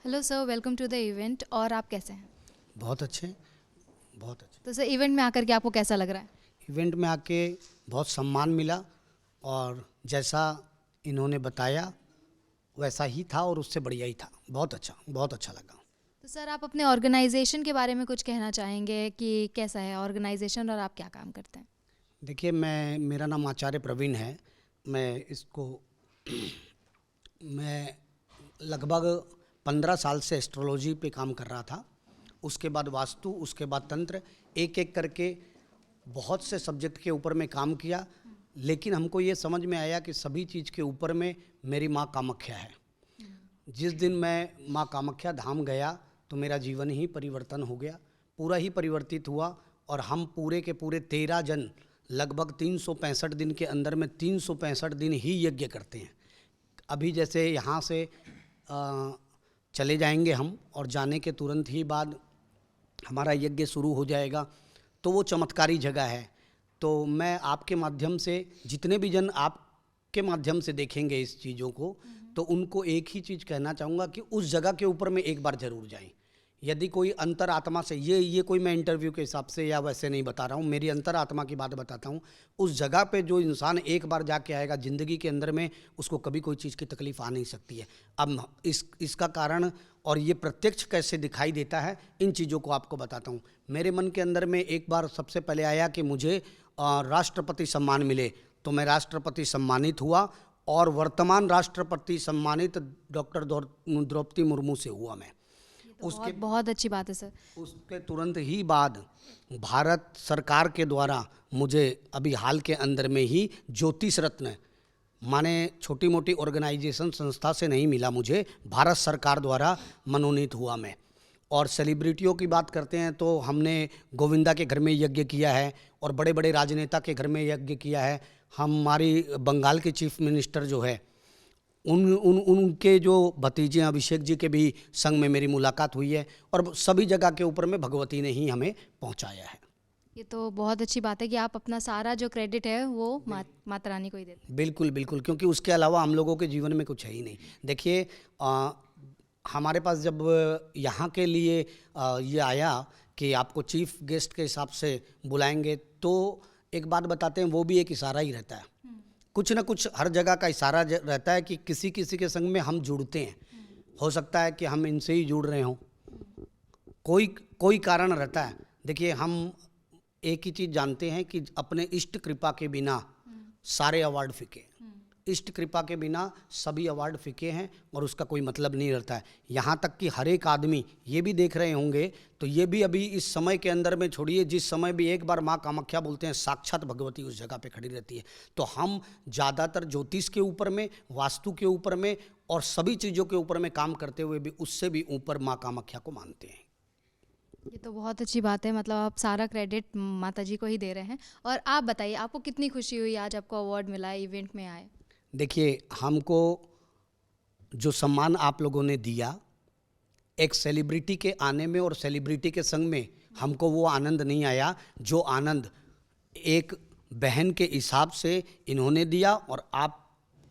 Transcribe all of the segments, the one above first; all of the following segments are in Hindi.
Hello sir, welcome to the event. और आप कैसे हैं? बहुत अच्छे, बहुत अच्छे। तो सर, इवेंट में आकर के आपको कैसा लग रहा है? इवेंट में आके बहुत सम्मान मिला और जैसा इन्होंने बताया वैसा ही था और उससे बढ़िया ही था। बहुत अच्छा लगा। तो सर, आप अपने ऑर्गेनाइजेशन के बारे में कुछ कहना चाहेंगे कि कैसा है ऑर्गेनाइजेशन और आप क्या काम करते हैं? देखिए, मेरा नाम आचार्य प्रवीण है। मैं इसको मैं लगभग 15 साल से एस्ट्रोलॉजी पे काम कर रहा था। उसके बाद वास्तु, उसके बाद तंत्र, एक एक करके बहुत से सब्जेक्ट के ऊपर मैं काम किया। लेकिन हमको ये समझ में आया कि सभी चीज़ के ऊपर में मेरी माँ कामाख्या है। जिस दिन मैं माँ कामाख्या धाम गया तो मेरा जीवन ही परिवर्तन हो गया, पूरा ही परिवर्तित हुआ। और हम पूरे के पूरे 13 जन लगभग 365 दिन के अंदर में 365 दिन ही यज्ञ करते हैं। अभी जैसे यहाँ से चले जाएंगे हम और जाने के तुरंत ही बाद हमारा यज्ञ शुरू हो जाएगा। तो वो चमत्कारी जगह है। तो मैं आपके माध्यम से, जितने भी जन आपके माध्यम से देखेंगे इस चीज़ों को, तो उनको एक ही चीज़ कहना चाहूँगा कि उस जगह के ऊपर में एक बार ज़रूर जाएं। यदि कोई अंतरात्मा से, ये कोई मैं इंटरव्यू के हिसाब से या वैसे नहीं बता रहा हूँ, मेरी अंतरात्मा की बात बताता हूँ। उस जगह पे जो इंसान एक बार जाके आएगा ज़िंदगी के अंदर में, उसको कभी कोई चीज़ की तकलीफ़ आ नहीं सकती है। अब इसका कारण और ये प्रत्यक्ष कैसे दिखाई देता है, इन चीज़ों को आपको बताता हूँ। मेरे मन के अंदर में एक बार सबसे पहले आया कि मुझे राष्ट्रपति सम्मान मिले, तो मैं राष्ट्रपति सम्मानित हुआ और वर्तमान राष्ट्रपति सम्मानित डॉक्टर द्रौपदी मुर्मू से हुआ मैं। तो उसके बहुत अच्छी बात है सर। उसके तुरंत ही बाद भारत सरकार के द्वारा मुझे अभी हाल के अंदर में ही ज्योतिष रत्न, माने छोटी मोटी ऑर्गेनाइजेशन संस्था से नहीं मिला, मुझे भारत सरकार द्वारा मनोनीत हुआ मैं। और सेलिब्रिटियों की बात करते हैं तो हमने गोविंदा के घर में यज्ञ किया है और बड़े बड़े राजनेता के घर में यज्ञ किया है। हमारी बंगाल के चीफ मिनिस्टर जो है, उनके जो भतीजे अभिषेक जी के भी संग में मेरी मुलाकात हुई है। और सभी जगह के ऊपर में भगवती ने ही हमें पहुंचाया है। ये तो बहुत अच्छी बात है कि आप अपना सारा जो क्रेडिट है वो माता रानी को ही देते हैं। बिल्कुल बिल्कुल, क्योंकि उसके अलावा हम लोगों के जीवन में कुछ है ही नहीं। देखिए, हमारे पास जब यहाँ के लिए ये आया कि आपको चीफ गेस्ट के हिसाब से बुलाएंगे, तो एक बात बताते हैं, वो भी एक इशारा ही रहता है। कुछ ना कुछ हर जगह का इशारा रहता है कि किसी किसी के संग में हम जुड़ते हैं। हो सकता है कि हम इनसे ही जुड़ रहे हों, कोई कोई कारण रहता है। देखिए, हम एक ही चीज़ जानते हैं कि अपने इष्ट कृपा के बिना सारे अवार्ड फीके, इष्ट कृपा के बिना सभी अवार्ड फीके हैं और उसका कोई मतलब नहीं रहता है। यहाँ तक कि हर एक आदमी ये भी देख रहे होंगे, तो ये भी अभी इस समय के अंदर में छोड़िए, जिस समय भी एक बार माँ कामाख्या बोलते हैं, साक्षात भगवती उस जगह पे खड़ी रहती है। तो हम ज़्यादातर ज्योतिष के ऊपर में, वास्तु के ऊपर में और सभी चीज़ों के ऊपर में काम करते हुए भी उससे भी ऊपर माँ कामाख्या को मानते हैं। ये तो बहुत अच्छी बात है, मतलब आप सारा क्रेडिट माता जी को ही दे रहे हैं। और आप बताइए, आपको कितनी खुशी हुई आज आपको अवार्ड मिला, इवेंट में आए? देखिए, हमको जो सम्मान आप लोगों ने दिया, एक सेलिब्रिटी के आने में और सेलिब्रिटी के संग में हमको वो आनंद नहीं आया जो आनंद एक बहन के हिसाब से इन्होंने दिया। और आप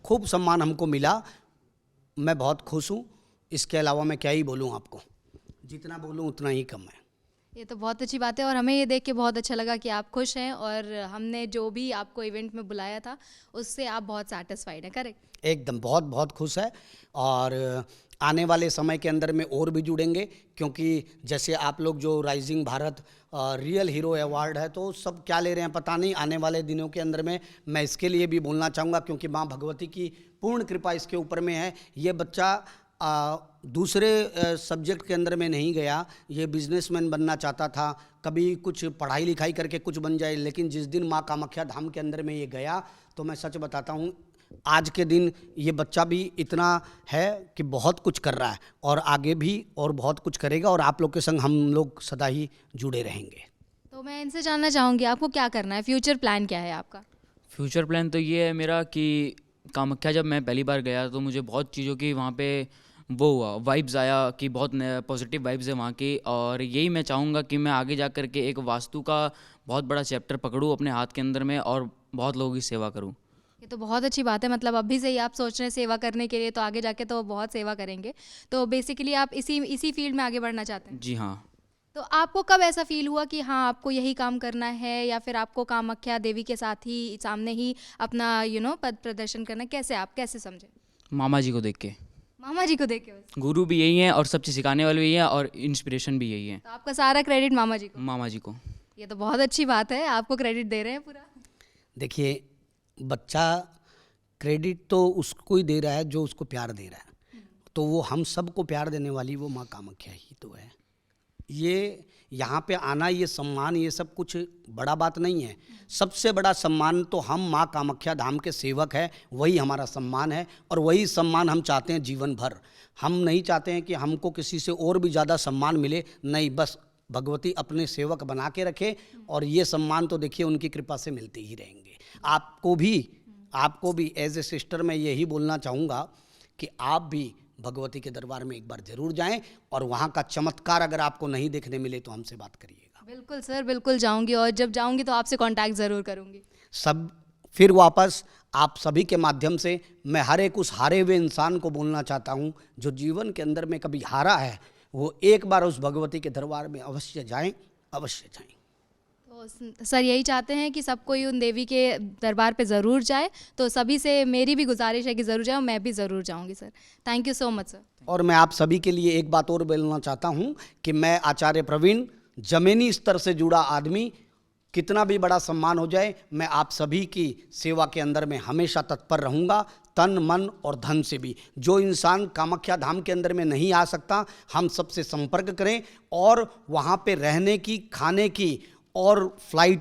खूब सम्मान हमको मिला, मैं बहुत खुश हूँ। इसके अलावा मैं क्या ही बोलूँ आपको, जितना बोलूँ उतना ही कम है। ये तो बहुत अच्छी बात है और हमें ये देख के बहुत अच्छा लगा कि आप खुश हैं और हमने जो भी आपको इवेंट में बुलाया था उससे आप बहुत सैटिस्फाइड हैं। करेक्ट? एकदम बहुत बहुत खुश है। और आने वाले समय के अंदर में और भी जुड़ेंगे, क्योंकि जैसे आप लोग जो rising Bharat real hero award है, तो सब क्या ले रहे हैं पता नहीं। आने वाले दिनों के अंदर में मैं इसके लिए भी बोलना चाहूँगा, क्योंकि माँ भगवती की पूर्ण कृपा इसके ऊपर में है। ये बच्चा दूसरे सब्जेक्ट के अंदर में नहीं गया, ये बिजनेसमैन बनना चाहता था, कभी कुछ पढ़ाई लिखाई करके कुछ बन जाए। लेकिन जिस दिन माँ कामाख्या धाम के अंदर में ये गया, तो मैं सच बताता हूँ, आज के दिन ये बच्चा भी इतना है कि बहुत कुछ कर रहा है और आगे भी और बहुत कुछ करेगा। और आप लोग के संग हम लोग सदा ही जुड़े रहेंगे। तो मैं इनसे जानना चाहूँगी, आपको क्या करना है, फ्यूचर प्लान क्या है आपका? फ्यूचर प्लान तो ये है मेरा कि कामाख्या जब मैं पहली बार गया तो मुझे बहुत चीज़ों की वहाँ पे वो हुआ, वाइब्स आया कि बहुत पॉजिटिव वाइब्स है वहाँ की। और यही मैं चाहूँगा कि मैं आगे जा कर के एक वास्तु का बहुत बड़ा चैप्टर पकड़ूँ अपने हाथ के अंदर में और बहुत लोगों की सेवा करूँ। ये तो बहुत अच्छी बात है, मतलब अभी से ही आप सोच रहे हैं सेवा करने के लिए, तो आगे जाके तो बहुत सेवा करेंगे। तो बेसिकली आप इसी फील्ड में आगे बढ़ना चाहते हैं। जी हाँ। तो आपको कब ऐसा फील हुआ कि हाँ आपको यही काम करना है, या फिर आपको कामाख्या देवी के साथ ही सामने ही अपना पद प्रदर्शन करना है? कैसे आप कैसे समझे? मामा जी को देख के। मामा जी को देख के बस? गुरु भी यही हैं और सब चीज़ सिखाने वाले भी यही हैं और इंस्पिरेशन भी यही है। तो आपका सारा क्रेडिट मामा जी को? मामा जी को। ये तो बहुत अच्छी बात है, आपको क्रेडिट दे रहे हैं पूरा। देखिए, बच्चा क्रेडिट तो उसको ही दे रहा है जो उसको प्यार दे रहा है। तो वो हम सबको प्यार देने वाली वो माँ कामाख्या ही तो है। ये यहाँ पे आना, ये सम्मान, ये सब कुछ बड़ा बात नहीं है। सबसे बड़ा सम्मान तो हम माँ कामाख्या धाम के सेवक हैं, वही हमारा सम्मान है। और वही सम्मान हम चाहते हैं जीवन भर। हम नहीं चाहते हैं कि हमको किसी से और भी ज़्यादा सम्मान मिले, नहीं, बस भगवती अपने सेवक बना के रखे। और ये सम्मान तो देखिए उनकी कृपा से मिलते ही रहेंगे। आपको भी एज ए सिस्टर मैं यही बोलना चाहूँगा कि आप भी भगवती के दरबार में एक बार जरूर जाएं, और वहाँ का चमत्कार अगर आपको नहीं देखने मिले तो हमसे बात करिएगा। बिल्कुल सर, बिल्कुल जाऊंगी, और जब जाऊंगी तो आपसे कांटेक्ट ज़रूर करूंगी। सब फिर वापस आप सभी के माध्यम से मैं हर एक उस हारे हुए इंसान को बोलना चाहता हूँ जो जीवन के अंदर में कभी हारा है, वो एक बार उस भगवती के दरबार में अवश्य जाएं, अवश्य जाएं। तो सर यही चाहते हैं कि सब कोई उन देवी के दरबार पे ज़रूर जाए, तो सभी से मेरी भी गुजारिश है कि ज़रूर जाए, और मैं भी ज़रूर जाऊंगी sir. Thank you so much sir. और मैं आप सभी के लिए एक बात और बोलना चाहता हूँ कि मैं आचार्य प्रवीण, जमीनी स्तर से जुड़ा आदमी, कितना भी बड़ा सम्मान हो जाए, मैं आप सभी की सेवा के अंदर में हमेशा तत्पर रहूँगा, तन मन और धन से भी। जो इंसान कामाख्या धाम के अंदर में नहीं आ सकता, हम सबसे संपर्क करें, और वहाँ पे रहने की, खाने की और फ्लाइटों